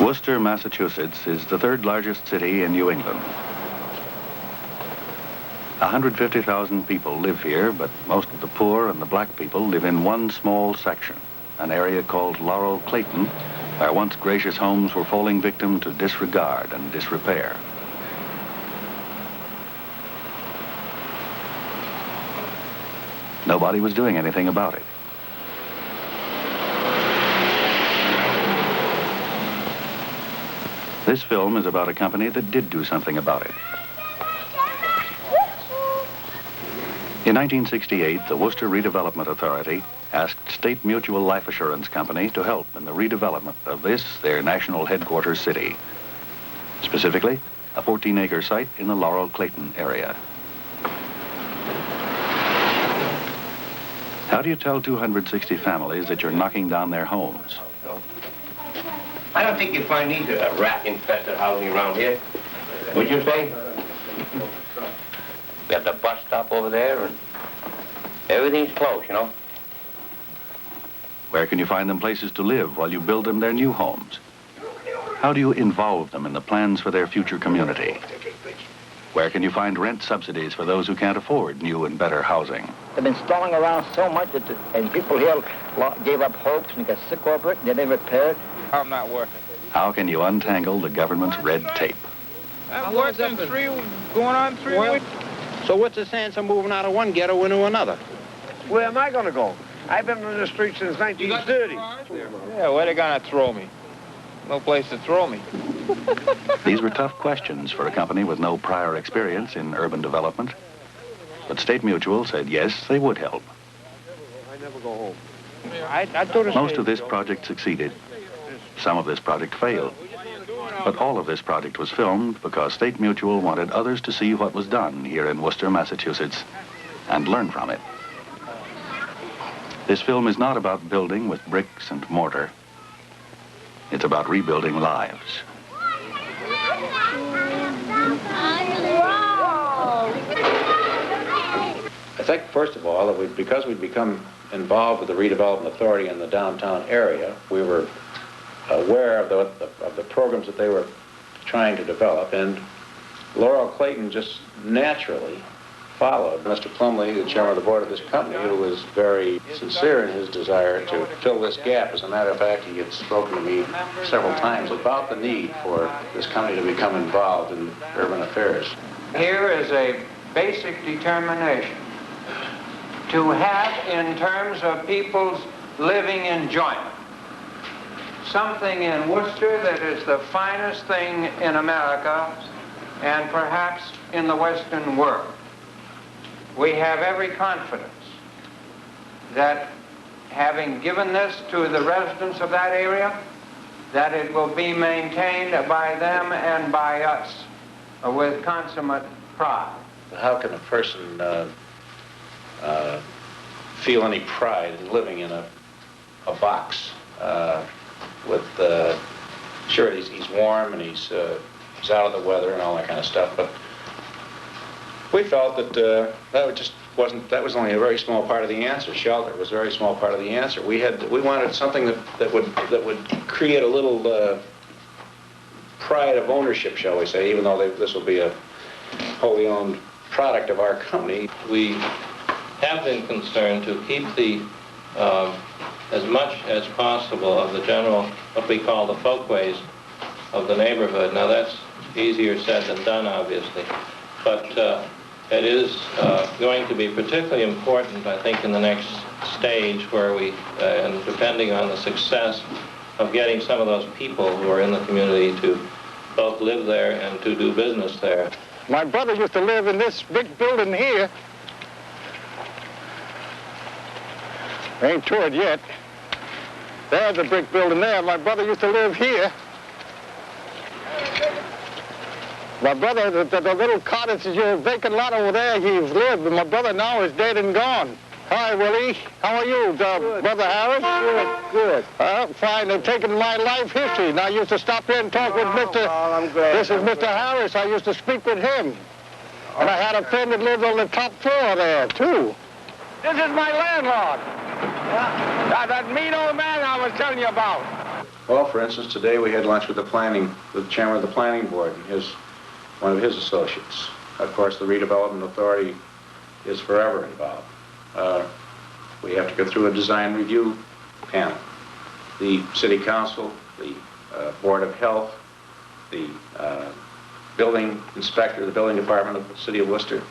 Worcester, Massachusetts is the third largest city in New England. 150,000 people live here, but most of the poor and the black people live in one small section, an area called Laurel Clayton, where once gracious homes were falling victim to disregard and disrepair. Nobody was doing anything about it. This film is about a company that did do something about it. In 1968, the Worcester Redevelopment Authority asked State Mutual Life Assurance Company to help in the redevelopment of this, their national headquarters city. Specifically, a 14-acre site in the Laurel Clayton area. How do you tell 260 families that you're knocking down their homes? I don't think you'd find these rat-infested housing around here. Would you say? We have the bus stop over there, and everything's close, you know. Where can you find them places to live while you build them their new homes? How do you involve them in the plans for their future community? Where can you find rent subsidies for those who can't afford new and better housing? They've been stalling around so much, and people here gave up hopes and got sick over it, and they didn't repair it. I'm not working. How can you untangle the government's red tape? I've worked in going on 3 weeks. So what's the sense of moving out of one ghetto into another? Where am I going to go? I've been on the street since 1930. Yeah, where they gonna throw me? No place to throw me. These were tough questions for a company with no prior experience in urban development. But State Mutual said yes, they would help. I never go home. Most of this project succeeded. Some of this project failed. But all of this project was filmed because State Mutual wanted others to see what was done here in Worcester, Massachusetts, and learn from it. This film is not about building with bricks and mortar. It's about rebuilding lives. I think, first of all, that because we'd become involved with the Redevelopment Authority in the downtown area, we were aware of the programs that they were trying to develop, and Laurel Clayton just naturally followed Mr. Plumley, the chairman of the board of this company, who was very sincere in his desire to fill this gap. As a matter of fact, he had spoken to me several times about the need for this company to become involved in urban affairs. Here is a basic determination to have, in terms of people's living enjoyment, something in Worcester that is the finest thing in America and perhaps in the Western world. We have every confidence that, having given this to the residents of that area, that it will be maintained by them and by us with consummate pride. How can a person feel any pride in living in a box with, sure, he's warm and he's out of the weather and all that kind of stuff, but we felt that that was only a very small part of the answer. Shelter was a very small part of the answer. We wanted something that would create a little pride of ownership, shall we say, even though this will be a wholly owned product of our company. We have been concerned to keep the as much as possible of the general, what we call the folkways of the neighborhood. Now that's easier said than done, obviously, but it is going to be particularly important, I think, in the next stage where we, and depending on the success of getting some of those people who are in the community to both live there and to do business there. My brother used to live in this big building here. Ain't to it yet. There's a brick building there. My brother used to live here. My brother, the little cottage is a vacant lot over there he's lived, but my brother now is dead and gone. Hi, Willie. How are you, Brother Harris? Good. Fine. They've taken my life history. Now, I used to stop here and talk with Mr. I'm glad. This is Mr. Harris. I used to speak with him. And I had a friend that lived on the top floor there, too. This is my landlord. That mean old man I was telling you about. Well, for instance, today we had lunch with the chairman of the planning board and one of his associates. Of course, the redevelopment authority is forever involved. We have to go through a design review panel. The city council, the board of health, the building inspector, the building department of the city of Worcester,